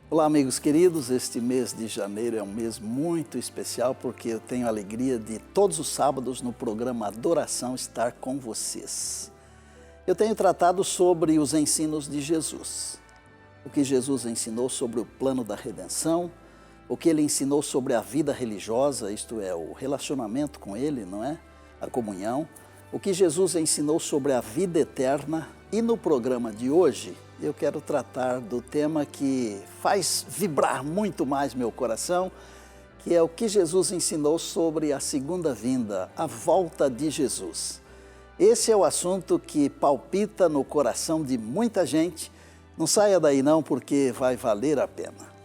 Olá, amigos queridos. Este mês de janeiro é um mês muito especial porque eu tenho a alegria de todos os sábados no programa Adoração estar com vocês. Eu tenho tratado sobre os ensinos de Jesus. O que Jesus ensinou sobre o plano da redenção, o que ele ensinou sobre a vida religiosa, isto é, o relacionamento com ele, não é? A comunhão. O que Jesus ensinou sobre a vida eterna. E no programa de hoje, eu quero tratar do tema que faz vibrar muito mais meu coração, que é o que Jesus ensinou sobre a segunda vinda, a volta de Jesus. Esse é o assunto que palpita no coração de muita gente. Não saia daí não, porque vai valer a pena.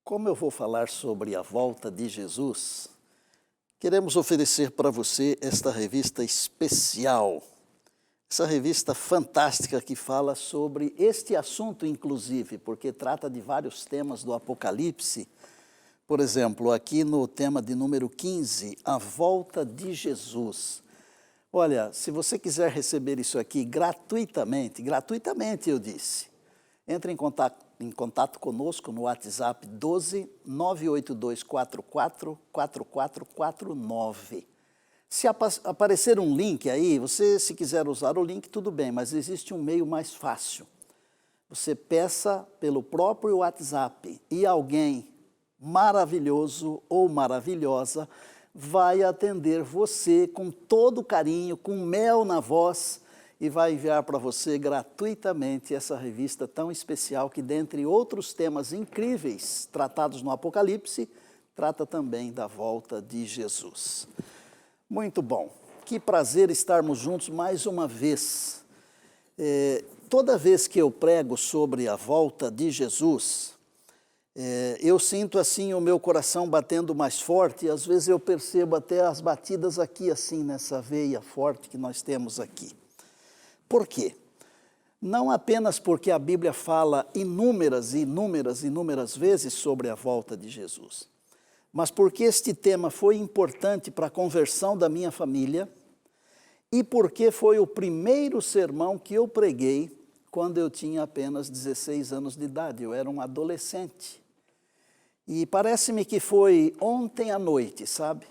Como eu vou falar sobre a volta de Jesus, queremos oferecer para você esta revista especial, essa revista fantástica que fala sobre este assunto, inclusive, porque trata de vários temas do Apocalipse. Por exemplo, aqui no tema de número 15, a volta de Jesus. Olha, se você quiser receber isso aqui gratuitamente eu disse, entre em contato conosco no WhatsApp 12 982 44 4449. Se aparecer um link aí, você se quiser usar o link, tudo bem, mas existe um meio mais fácil. Você peça pelo próprio WhatsApp e alguém maravilhoso ou maravilhosa vai atender você com todo carinho, com mel na voz, e vai enviar para você gratuitamente essa revista tão especial que, dentre outros temas incríveis tratados no Apocalipse, trata também da volta de Jesus. Muito bom, que prazer estarmos juntos mais uma vez. Toda vez que eu prego sobre a volta de Jesus, eu sinto assim o meu coração batendo mais forte, e às vezes eu percebo até as batidas aqui assim, nessa veia forte que nós temos aqui. Por quê? Não apenas porque a Bíblia fala inúmeras vezes sobre a volta de Jesus, mas porque este tema foi importante para a conversão da minha família e porque foi o primeiro sermão que eu preguei quando eu tinha apenas 16 anos de idade, eu era um adolescente. E parece-me que foi ontem à noite, sabe?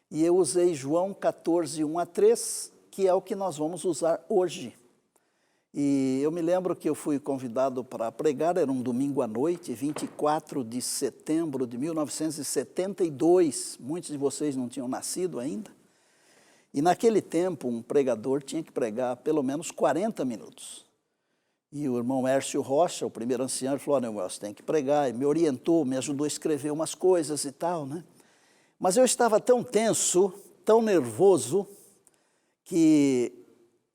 E eu usei João 14, 1-3, que é o que nós vamos usar hoje. E eu me lembro que eu fui convidado para pregar, era um domingo à noite, 24 de setembro de 1972, muitos de vocês não tinham nascido ainda. E naquele tempo, um pregador tinha que pregar pelo menos 40 minutos. E o irmão Hércio Rocha, o primeiro ancião, falou, não, você tem que pregar, e me orientou, me ajudou a escrever umas coisas e tal, né? Mas eu estava tão tenso, tão nervoso, que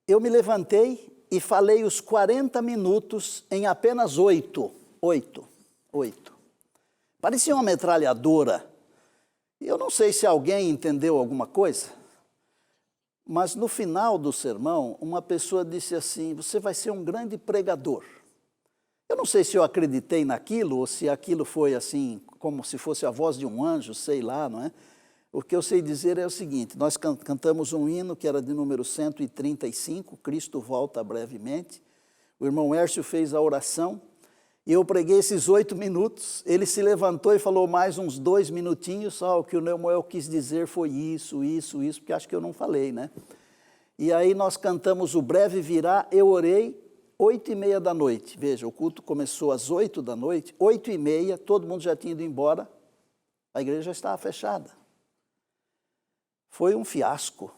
eu me levantei e falei os 40 minutos em apenas 8. Parecia uma metralhadora. Eu não sei se alguém entendeu alguma coisa, mas no final do sermão, uma pessoa disse assim, você vai ser um grande pregador. Eu não sei se eu acreditei naquilo, ou se aquilo foi assim, como se fosse a voz de um anjo, sei lá, não é? O que eu sei dizer é o seguinte, nós cantamos um hino que era de número 135, Cristo volta brevemente. O irmão Hércio fez a oração e eu preguei esses 8 minutos. Ele se levantou e falou mais uns 2 minutinhos, só o que o Neumuel quis dizer foi isso, porque acho que eu não falei, né? E aí nós cantamos O Breve Virá, eu orei, 8:30 da noite. Veja, o culto começou às 8 da noite, 8:30, todo mundo já tinha ido embora, a igreja já estava fechada. Foi um fiasco,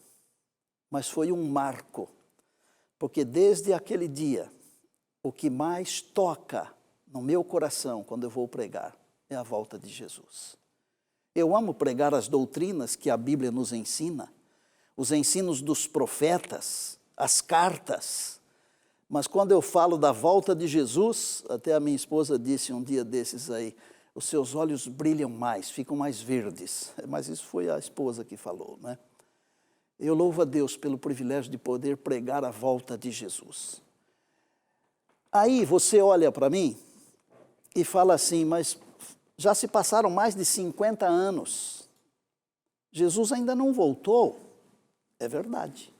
mas foi um marco, porque desde aquele dia, o que mais toca no meu coração quando eu vou pregar é a volta de Jesus. Eu amo pregar as doutrinas que a Bíblia nos ensina, os ensinos dos profetas, as cartas. Mas quando eu falo da volta de Jesus, até a minha esposa disse um dia desses aí, os seus olhos brilham mais, ficam mais verdes. Mas isso foi a esposa que falou, né? Eu louvo a Deus pelo privilégio de poder pregar a volta de Jesus. Aí você olha para mim e fala assim, mas já se passaram mais de 50 anos. Jesus ainda não voltou. É verdade.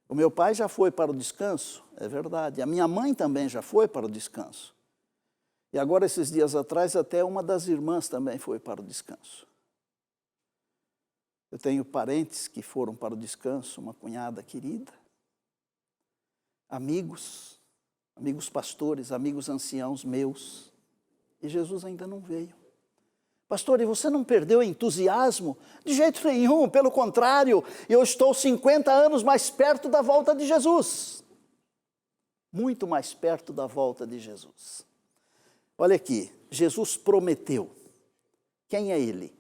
O meu pai já foi para o descanso, é verdade. A minha mãe também já foi para o descanso. E agora, esses dias atrás, até uma das irmãs também foi para o descanso. Eu tenho parentes que foram para o descanso, uma cunhada querida, amigos pastores, amigos anciãos meus, e Jesus ainda não veio. Pastor, e você não perdeu o entusiasmo? De jeito nenhum, pelo contrário, eu estou 50 anos mais perto da volta de Jesus. Muito mais perto da volta de Jesus. Olha aqui, Jesus prometeu. Quem é Ele?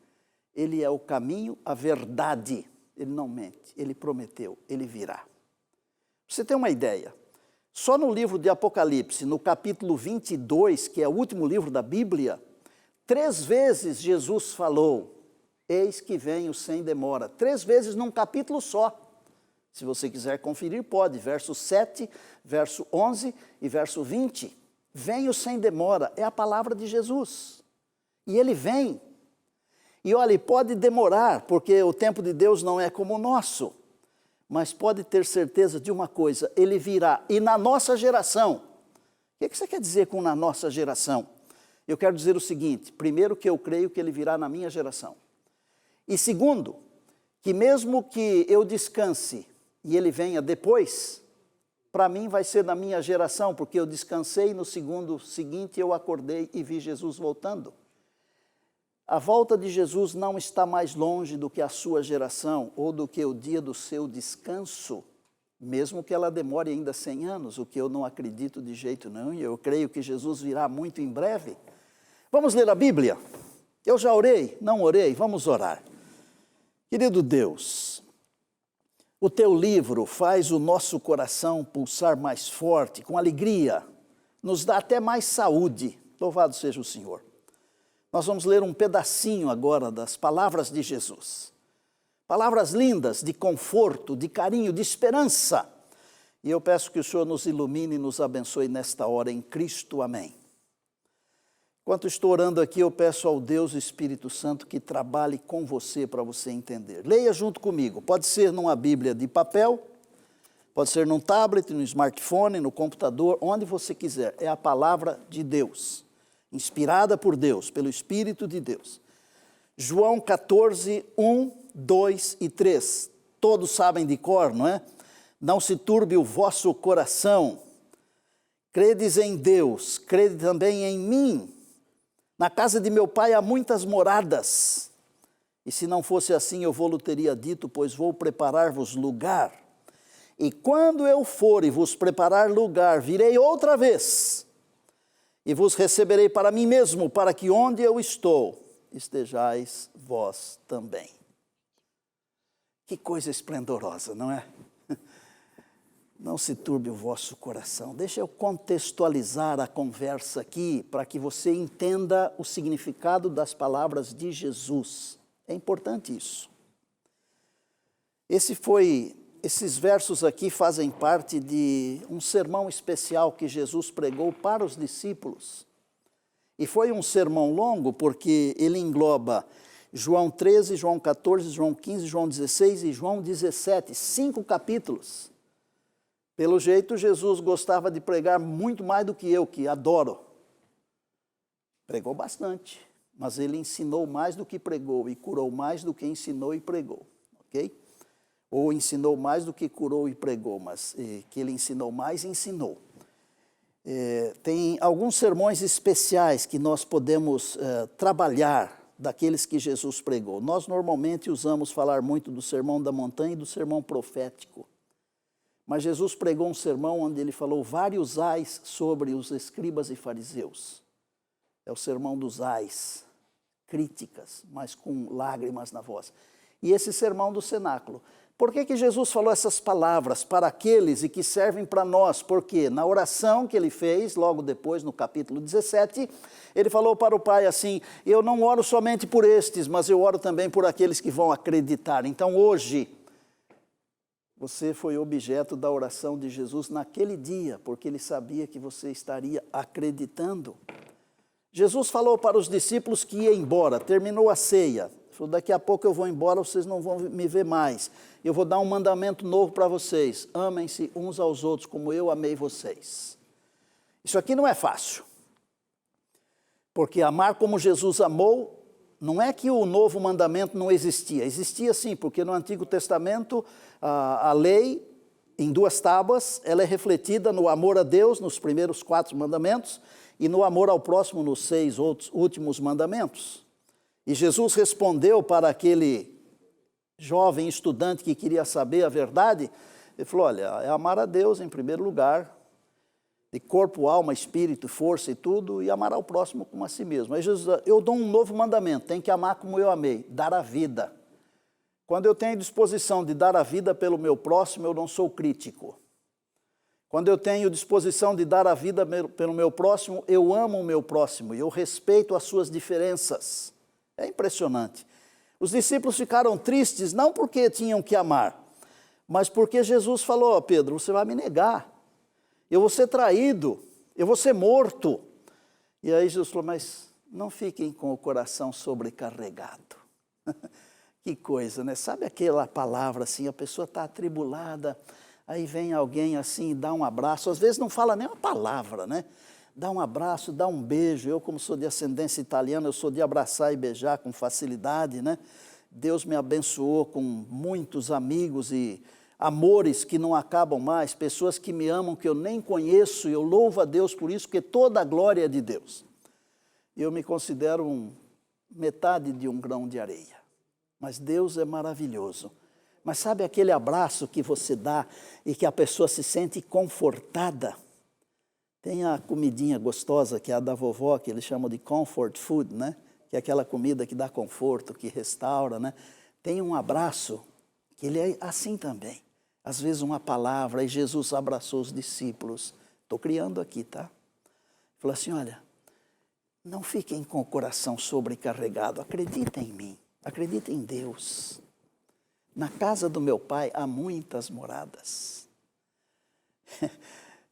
Ele é o caminho, a verdade. Ele não mente, Ele prometeu, Ele virá. Pra você ter uma ideia, só no livro de Apocalipse, no capítulo 22, que é o último livro da Bíblia, 3 vezes Jesus falou, eis que venho sem demora. 3 vezes num capítulo só. Se você quiser conferir, pode. Verso 7, verso 11 e verso 20. Venho sem demora, é a palavra de Jesus. E Ele vem. E olha, pode demorar, porque o tempo de Deus não é como o nosso. Mas pode ter certeza de uma coisa, Ele virá. E na nossa geração, o que você quer dizer com na nossa geração? Eu quero dizer o seguinte, primeiro que eu creio que Ele virá na minha geração. E segundo, que mesmo que eu descanse e Ele venha depois, para mim vai ser na minha geração, porque eu descansei no segundo seguinte eu acordei e vi Jesus voltando. A volta de Jesus não está mais longe do que a sua geração ou do que o dia do seu descanso, mesmo que ela demore ainda 100 anos, o que eu não acredito de jeito nenhum, e eu creio que Jesus virá muito em breve. Vamos ler a Bíblia? Eu já orei? Não orei? Vamos orar. Querido Deus, o Teu livro faz o nosso coração pulsar mais forte, com alegria, nos dá até mais saúde. Louvado seja o Senhor. Nós vamos ler um pedacinho agora das palavras de Jesus. Palavras lindas de conforto, de carinho, de esperança. E eu peço que o Senhor nos ilumine e nos abençoe nesta hora em Cristo. Amém. Enquanto estou orando aqui, eu peço ao Deus Espírito Santo que trabalhe com você para você entender. Leia junto comigo. Pode ser numa Bíblia de papel, pode ser num tablet, no smartphone, no computador, onde você quiser. É a palavra de Deus, inspirada por Deus, pelo Espírito de Deus. João 14, 1, 2 e 3. Todos sabem de cor, não é? Não se turbe o vosso coração. Credes em Deus, crede também em mim. Na casa de meu pai há muitas moradas. E se não fosse assim, eu vou-lhe teria dito, pois vou preparar-vos lugar. E quando eu for e vos preparar lugar, virei outra vez. E vos receberei para mim mesmo, para que onde eu estou, estejais vós também. Que coisa esplendorosa, não é? Não se turbe o vosso coração. Deixa eu contextualizar a conversa aqui, para que você entenda o significado das palavras de Jesus. É importante isso. Esses versos aqui fazem parte de um sermão especial que Jesus pregou para os discípulos. E foi um sermão longo, porque ele engloba João 13, João 14, João 15, João 16 e João 17, 5 capítulos. Pelo jeito, Jesus gostava de pregar muito mais do que eu, que adoro. Pregou bastante, mas ele ensinou mais do que pregou e curou mais do que ensinou e pregou, ok? Ou ensinou mais do que curou e pregou, mas que ele ensinou mais, ensinou. Tem alguns sermões especiais que nós podemos trabalhar daqueles que Jesus pregou. Nós normalmente usamos falar muito do sermão da montanha e do sermão profético. Mas Jesus pregou um sermão onde ele falou vários ais sobre os escribas e fariseus. É o sermão dos ais, críticas, mas com lágrimas na voz. E esse sermão do cenáculo. Por que Jesus falou essas palavras para aqueles e que servem para nós? Porque na oração que ele fez, logo depois, no capítulo 17, ele falou para o Pai assim: eu não oro somente por estes, mas eu oro também por aqueles que vão acreditar. Então hoje, você foi objeto da oração de Jesus naquele dia, porque ele sabia que você estaria acreditando. Jesus falou para os discípulos que ia embora, terminou a ceia. Falou: daqui a pouco eu vou embora, vocês não vão me ver mais. Eu vou dar um mandamento novo para vocês. Amem-se uns aos outros como eu amei vocês. Isso aqui não é fácil. Porque amar como Jesus amou, não é que o novo mandamento não existia. Existia sim, porque no Antigo Testamento a lei, em 2 tábuas, ela é refletida no amor a Deus, nos primeiros 4 mandamentos, e no amor ao próximo, nos 6 últimos mandamentos. E Jesus respondeu para aquele jovem estudante que queria saber a verdade. Ele falou: olha, é amar a Deus em primeiro lugar, de corpo, alma, espírito, força e tudo, e amar ao próximo como a si mesmo. Aí Jesus: eu dou um novo mandamento, tem que amar como eu amei, dar a vida. Quando eu tenho disposição de dar a vida pelo meu próximo, eu não sou crítico. Quando eu tenho disposição de dar a vida pelo meu próximo, eu amo o meu próximo, eu respeito as suas diferenças. É impressionante. Os discípulos ficaram tristes, não porque tinham que amar, mas porque Jesus falou: ó, Pedro, você vai me negar, eu vou ser traído, eu vou ser morto. E aí Jesus falou: mas não fiquem com o coração sobrecarregado. Que coisa, né? Sabe aquela palavra assim, a pessoa está atribulada, aí vem alguém assim e dá um abraço, às vezes não fala nem uma palavra, né? Dá um abraço, dá um beijo. Eu, como sou de ascendência italiana, eu sou de abraçar e beijar com facilidade, né? Deus me abençoou com muitos amigos e amores que não acabam mais, pessoas que me amam, que eu nem conheço, e eu louvo a Deus por isso, porque toda a glória é de Deus. Eu me considero metade de um grão de areia, mas Deus é maravilhoso. Mas sabe aquele abraço que você dá e que a pessoa se sente confortada? Tem a comidinha gostosa, que é a da vovó, que eles chamam de comfort food, né? Que é aquela comida que dá conforto, que restaura, né? Tem um abraço, que ele é assim também. Às vezes uma palavra, e Jesus abraçou os discípulos. Estou criando aqui, tá? Falou assim: olha, não fiquem com o coração sobrecarregado, acreditem em mim, acreditem em Deus. Na casa do meu Pai há muitas moradas.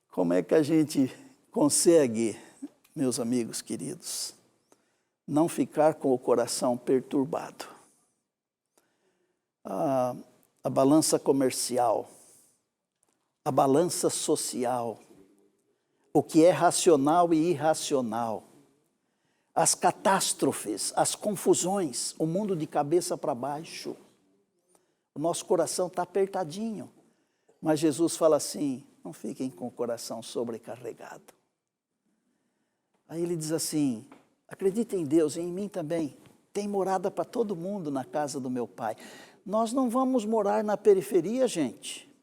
Como é que a gente consegue, meus amigos queridos, não ficar com o coração perturbado? A balança comercial, a balança social, o que é racional e irracional, as catástrofes, as confusões, o mundo de cabeça para baixo. O nosso coração está apertadinho, mas Jesus fala assim: não fiquem com o coração sobrecarregado. Aí ele diz assim: acreditem em Deus e em mim também. Tem morada para todo mundo na casa do meu Pai. Nós não vamos morar na periferia, gente.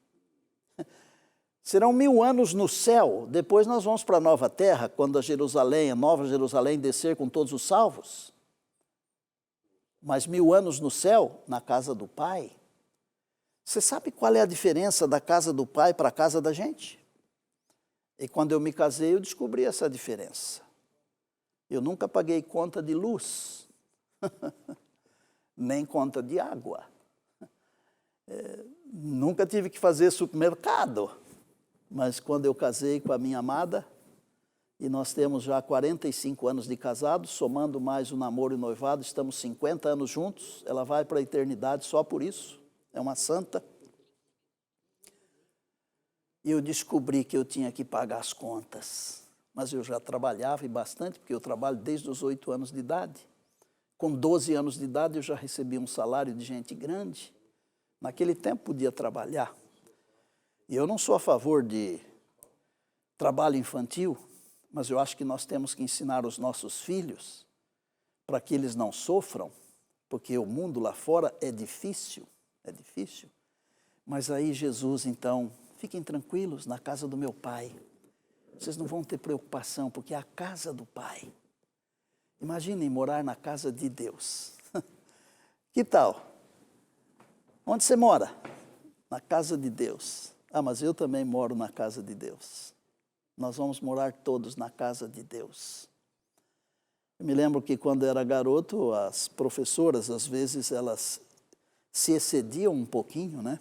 Serão 1000 anos no céu, depois nós vamos para a nova terra, quando a nova Jerusalém descer com todos os salvos. Mas 1000 anos no céu, na casa do Pai. Você sabe qual é a diferença da casa do Pai para a casa da gente? E quando eu me casei, eu descobri essa diferença. Eu nunca paguei conta de luz, nem conta de água. Nunca tive que fazer supermercado. Mas quando eu casei com a minha amada, e nós temos já 45 anos de casados, somando mais o namoro e o noivado, estamos 50 anos juntos, ela vai para a eternidade só por isso. É uma santa. E eu descobri que eu tinha que pagar as contas. Mas eu já trabalhava e bastante, porque eu trabalho desde os 8 anos de idade. Com 12 anos de idade eu já recebi um salário de gente grande. Naquele tempo podia trabalhar. E eu não sou a favor de trabalho infantil, mas eu acho que nós temos que ensinar os nossos filhos para que eles não sofram, porque o mundo lá fora é difícil. É difícil. Mas aí Jesus, então, fiquem tranquilos na casa do meu Pai. Vocês não vão ter preocupação, porque é a casa do Pai. Imaginem morar na casa de Deus. Que tal? Onde você mora? Na casa de Deus. Ah, mas eu também moro na casa de Deus. Nós vamos morar todos na casa de Deus. Eu me lembro que quando era garoto, as professoras, às vezes, elas se excediam um pouquinho, né?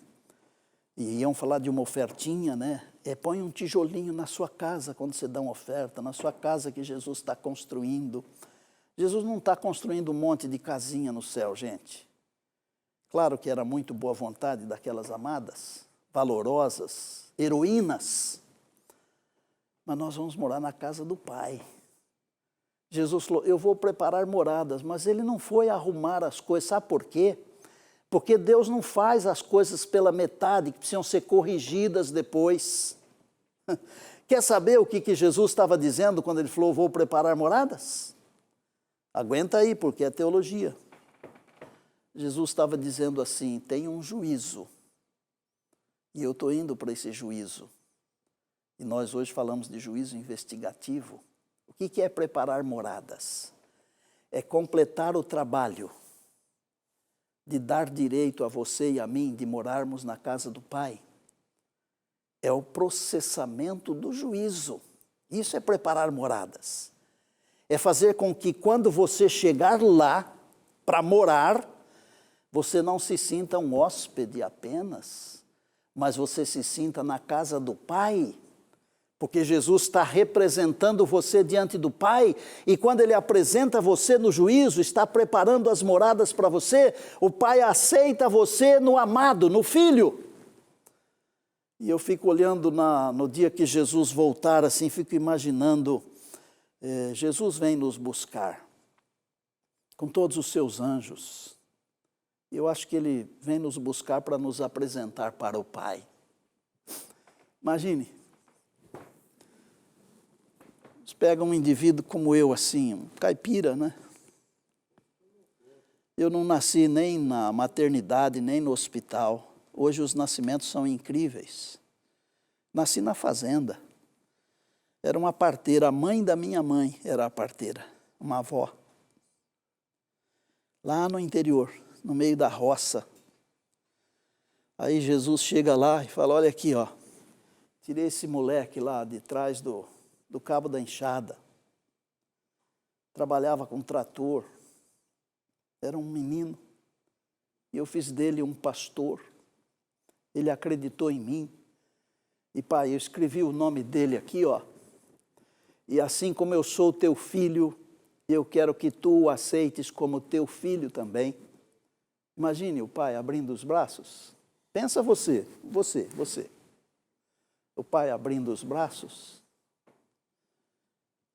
E iam falar de uma ofertinha, né? Põe um tijolinho na sua casa quando você dá uma oferta, na sua casa que Jesus está construindo. Jesus não está construindo um monte de casinha no céu, gente. Claro que era muito boa vontade daquelas amadas, valorosas, heroínas. Mas nós vamos morar na casa do Pai. Jesus falou, eu vou preparar moradas, mas ele não foi arrumar as coisas. Sabe por quê? Porque Deus não faz as coisas pela metade, que precisam ser corrigidas depois. Quer saber o que Jesus estava dizendo quando ele falou, vou preparar moradas? Aguenta aí, porque é teologia. Jesus estava dizendo assim, tem um juízo, e eu estou indo para esse juízo. E nós hoje falamos de juízo investigativo. O que é preparar moradas? É completar o trabalho de dar direito a você e a mim de morarmos na casa do Pai. É o processamento do juízo. Isso é preparar moradas. É fazer com que quando você chegar lá para morar, você não se sinta um hóspede apenas, mas você se sinta na casa do Pai, porque Jesus está representando você diante do Pai, e quando Ele apresenta você no juízo, está preparando as moradas para você, o Pai aceita você no amado, no Filho. E eu fico olhando no dia que Jesus voltar, assim, fico imaginando, Jesus vem nos buscar, com todos os seus anjos. Eu acho que Ele vem nos buscar para nos apresentar para o Pai. Imagine, pega um indivíduo como eu, assim, um caipira, né? Eu não nasci nem na maternidade, nem no hospital. Hoje os nascimentos são incríveis. Nasci na fazenda. Era uma parteira, a mãe da minha mãe era a parteira, uma avó. Lá no interior, no meio da roça. Aí Jesus chega lá e fala, olha aqui, ó, tirei esse moleque lá de trás do cabo da enxada. Trabalhava com trator. Era um menino. E eu fiz dele um pastor. Ele acreditou em mim. E, Pai, eu escrevi o nome dele aqui, ó. E assim como eu sou teu filho, eu quero que tu o aceites como teu filho também. Imagine o Pai abrindo os braços. Pensa você. O Pai abrindo os braços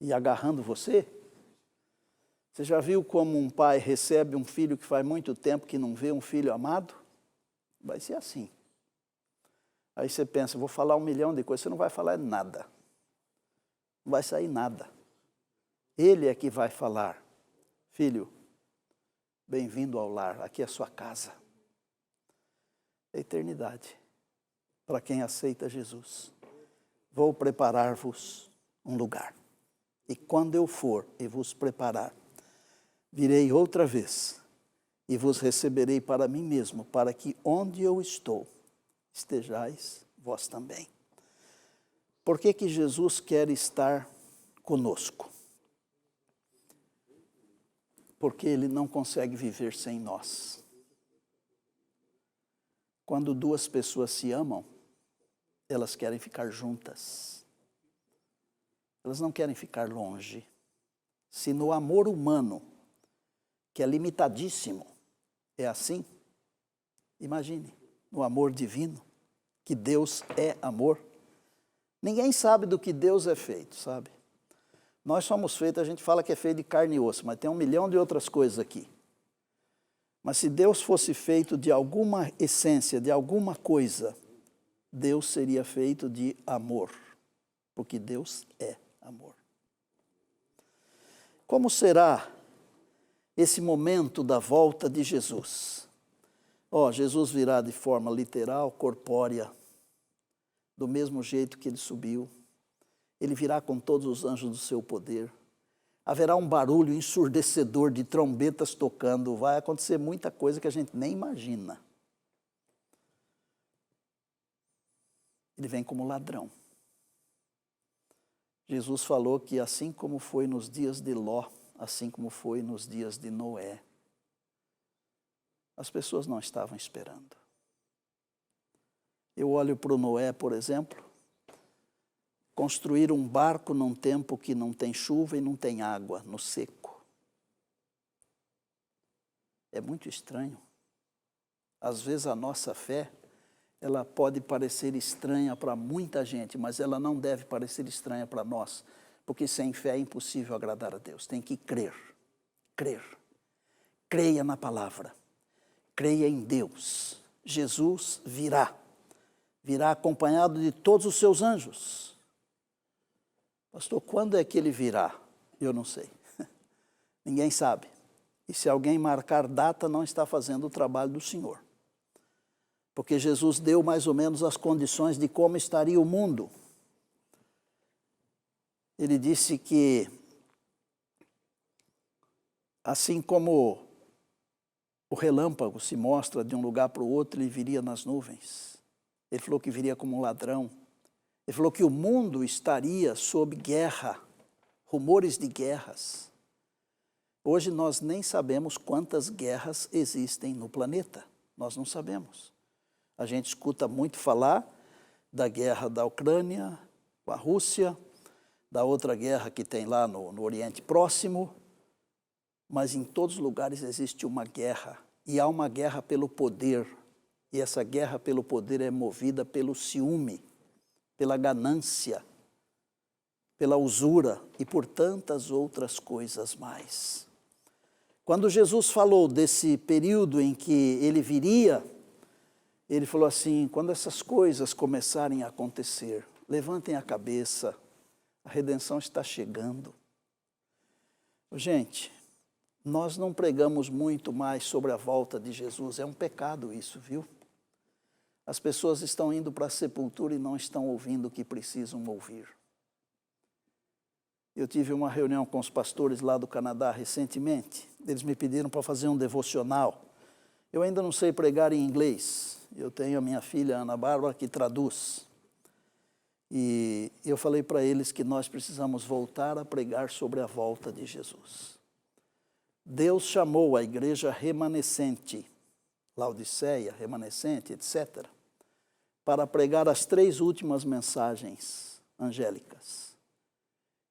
e agarrando você. Você já viu como um pai recebe um filho que faz muito tempo que não vê um filho amado? Vai ser assim. Aí você pensa, vou falar 1 milhão de coisas, você não vai falar nada. Não vai sair nada. Ele é que vai falar, filho, bem-vindo ao lar, aqui é a sua casa. É a eternidade, para quem aceita Jesus. Vou preparar-vos um lugar. E quando eu for e vos preparar, virei outra vez e vos receberei para mim mesmo, para que onde eu estou, estejais vós também. Por que que Jesus quer estar conosco? Porque Ele não consegue viver sem nós. Quando 2 pessoas se amam, elas querem ficar juntas. Elas não querem ficar longe. Se no amor humano, que é limitadíssimo, é assim, imagine, no amor divino, que Deus é amor. Ninguém sabe do que Deus é feito, sabe? Nós somos feitos, a gente fala que é feito de carne e osso, mas tem 1 milhão de outras coisas aqui. Mas se Deus fosse feito de alguma essência, de alguma coisa, Deus seria feito de amor, porque Deus é amor. Como será esse momento da volta de Jesus? Jesus virá de forma literal, corpórea, do mesmo jeito que Ele subiu. Ele virá com todos os anjos do seu poder. Haverá um barulho ensurdecedor de trombetas tocando. Vai acontecer muita coisa que a gente nem imagina. Ele vem como ladrão. Jesus falou que assim como foi nos dias de Ló, assim como foi nos dias de Noé, as pessoas não estavam esperando. Eu olho para o Noé, por exemplo, construir um barco num tempo que não tem chuva e não tem água, no seco. É muito estranho. Às vezes a nossa fé, ela pode parecer estranha para muita gente, mas ela não deve parecer estranha para nós, porque sem fé é impossível agradar a Deus. Tem que crer, crer. Creia na palavra, creia em Deus. Jesus virá acompanhado de todos os seus anjos. Pastor, quando é que ele virá? Eu não sei. Ninguém sabe. E se alguém marcar data, não está fazendo o trabalho do Senhor. Porque Jesus deu mais ou menos as condições de como estaria o mundo. Ele disse que, assim como o relâmpago se mostra de um lugar para o outro, ele viria nas nuvens. Ele falou que viria como um ladrão. Ele falou que o mundo estaria sob guerra, rumores de guerras. Hoje nós nem sabemos quantas guerras existem no planeta. Nós não sabemos. A gente escuta muito falar da guerra da Ucrânia com a Rússia, da outra guerra que tem lá no Oriente Próximo, mas em todos os lugares existe uma guerra, e há uma guerra pelo poder, e essa guerra pelo poder é movida pelo ciúme, pela ganância, pela usura e por tantas outras coisas mais. Quando Jesus falou desse período em que ele viria, ele falou assim, quando essas coisas começarem a acontecer, levantem a cabeça, a redenção está chegando. Gente, nós não pregamos muito mais sobre a volta de Jesus, é um pecado isso, viu? As pessoas estão indo para a sepultura e não estão ouvindo o que precisam ouvir. Eu tive uma reunião com os pastores lá do Canadá recentemente. Eles me pediram para fazer um devocional. Eu ainda não sei pregar em inglês. Eu tenho a minha filha, Ana Bárbara, que traduz. E eu falei para eles que nós precisamos voltar a pregar sobre a volta de Jesus. Deus chamou a igreja remanescente, Laodiceia, remanescente, etc., para pregar as 3 últimas mensagens angélicas.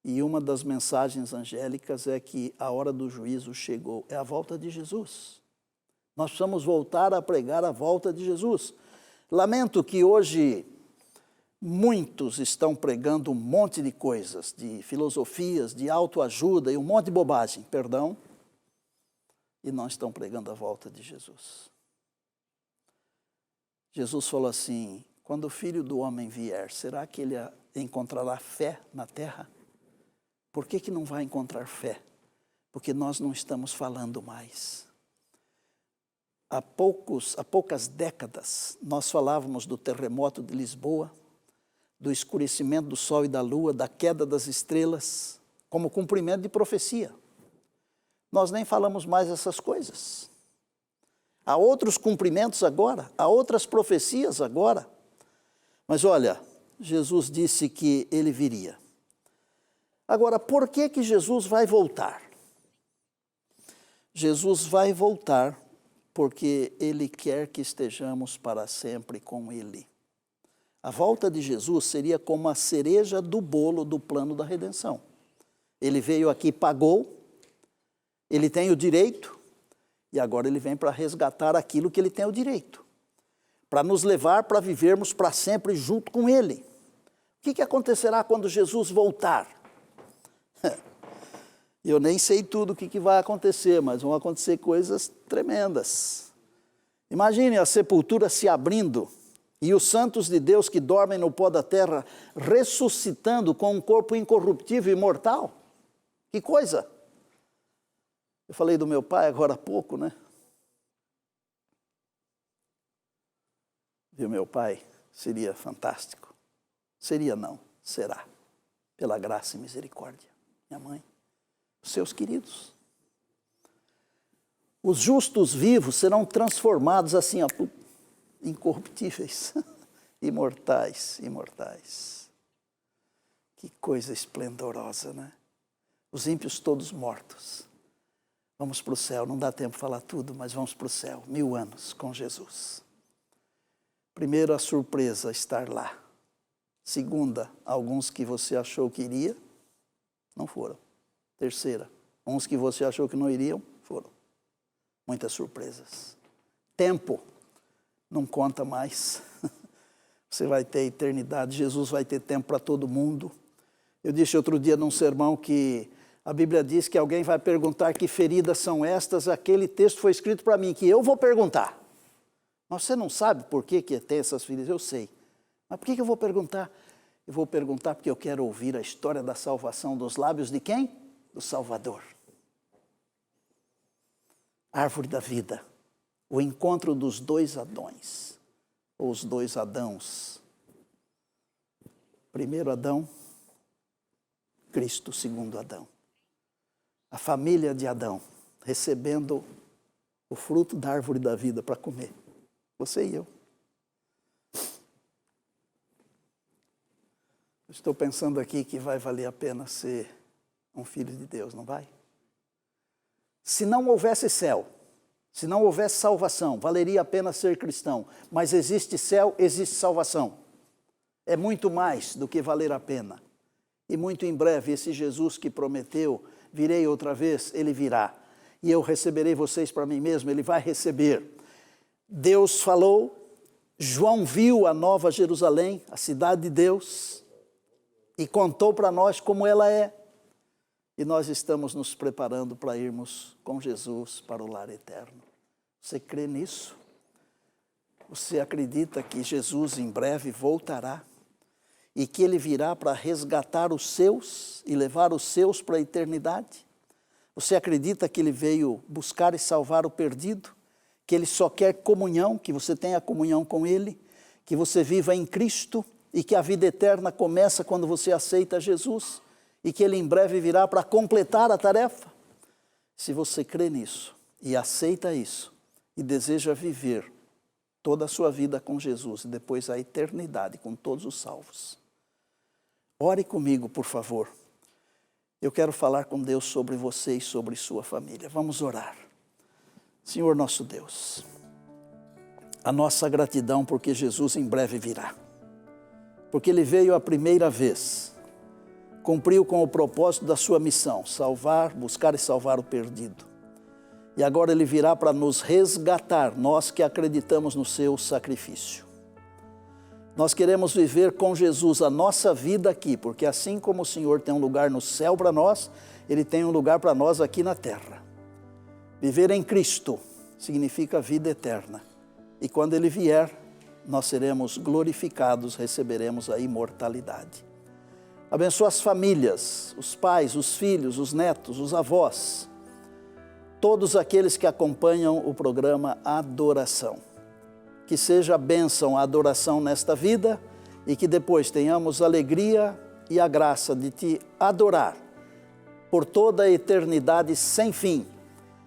E uma das mensagens angélicas é que a hora do juízo chegou, é a volta de Jesus. Nós precisamos voltar a pregar a volta de Jesus. Lamento que hoje muitos estão pregando um monte de coisas, de filosofias, de autoajuda e um monte de bobagem, perdão, e não estão pregando a volta de Jesus. Jesus falou assim, quando o Filho do Homem vier, será que ele encontrará fé na terra? Por que não vai encontrar fé? Porque nós não estamos falando mais. Há poucas décadas, nós falávamos do terremoto de Lisboa, do escurecimento do sol e da lua, da queda das estrelas, como cumprimento de profecia. Nós nem falamos mais essas coisas. Há outros cumprimentos agora, há outras profecias agora. Mas olha, Jesus disse que ele viria. Agora, por que Jesus vai voltar? Jesus vai voltar porque ele quer que estejamos para sempre com ele. A volta de Jesus seria como a cereja do bolo do plano da redenção. Ele veio aqui, pagou, ele tem o direito, e agora ele vem para resgatar aquilo que ele tem o direito, para nos levar para vivermos para sempre junto com ele. O que acontecerá quando Jesus voltar? Eu nem sei tudo o que vai acontecer, mas vão acontecer coisas tremendas. Imagine a sepultura se abrindo e os santos de Deus que dormem no pó da terra ressuscitando com um corpo incorruptível e imortal. Que coisa! Eu falei do meu pai agora há pouco, né? Viu, meu pai? Seria fantástico. Seria não, será. Pela graça e misericórdia. Minha mãe, os seus queridos. Os justos vivos serão transformados assim, ó, incorruptíveis. Imortais, imortais. Que coisa esplendorosa, né? Os ímpios todos mortos. Vamos para o céu, não dá tempo de falar tudo, mas vamos para o céu. 1000 anos com Jesus. Primeiro, a surpresa, estar lá. Segunda, alguns que você achou que iria, não foram. Terceira, uns que você achou que não iriam, foram. Muitas surpresas. Tempo não conta mais. Você vai ter eternidade, Jesus vai ter tempo para todo mundo. Eu disse outro dia num sermão que a Bíblia diz que alguém vai perguntar que feridas são estas, aquele texto foi escrito para mim, que eu vou perguntar. Mas você não sabe por que tem essas feridas? Eu sei. Mas por que eu vou perguntar? Eu vou perguntar porque eu quero ouvir a história da salvação dos lábios de quem? Do Salvador. Árvore da vida. O encontro dos dois Adões. Ou os dois Adãos. Primeiro Adão, Cristo, segundo Adão. A família de Adão, recebendo o fruto da árvore da vida para comer. Você e eu. Estou pensando aqui que vai valer a pena ser um filho de Deus, não vai? Se não houvesse céu, se não houvesse salvação, valeria a pena ser cristão. Mas existe céu, existe salvação. É muito mais do que valer a pena. E muito em breve, esse Jesus que prometeu, virei outra vez, ele virá. E eu receberei vocês para mim mesmo, ele vai receber. Deus falou, João viu a Nova Jerusalém, a cidade de Deus, e contou para nós como ela é. E nós estamos nos preparando para irmos com Jesus para o lar eterno. Você crê nisso? Você acredita que Jesus em breve voltará? E que ele virá para resgatar os seus e levar os seus para a eternidade? Você acredita que ele veio buscar e salvar o perdido? Que ele só quer comunhão, que você tenha comunhão com ele, que você viva em Cristo e que a vida eterna começa quando você aceita Jesus e que ele em breve virá para completar a tarefa? Se você crê nisso e aceita isso e deseja viver toda a sua vida com Jesus e depois a eternidade com todos os salvos, ore comigo, por favor. Eu quero falar com Deus sobre você e sobre sua família. Vamos orar. Senhor nosso Deus, a nossa gratidão porque Jesus em breve virá. Porque ele veio a primeira vez, cumpriu com o propósito da sua missão, salvar, buscar e salvar o perdido. E agora ele virá para nos resgatar, nós que acreditamos no seu sacrifício. Nós queremos viver com Jesus a nossa vida aqui, porque assim como o Senhor tem um lugar no céu para nós, ele tem um lugar para nós aqui na terra. Viver em Cristo significa vida eterna. E quando ele vier, nós seremos glorificados, receberemos a imortalidade. Abençoa as famílias, os pais, os filhos, os netos, os avós, todos aqueles que acompanham o programa Adoração. Que seja a bênção, a adoração nesta vida e que depois tenhamos a alegria e a graça de te adorar por toda a eternidade sem fim.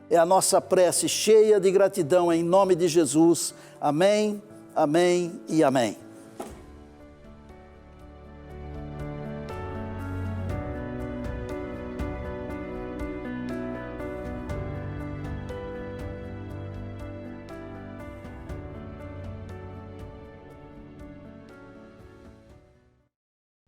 É a nossa prece cheia de gratidão em nome de Jesus. Amém, amém e amém.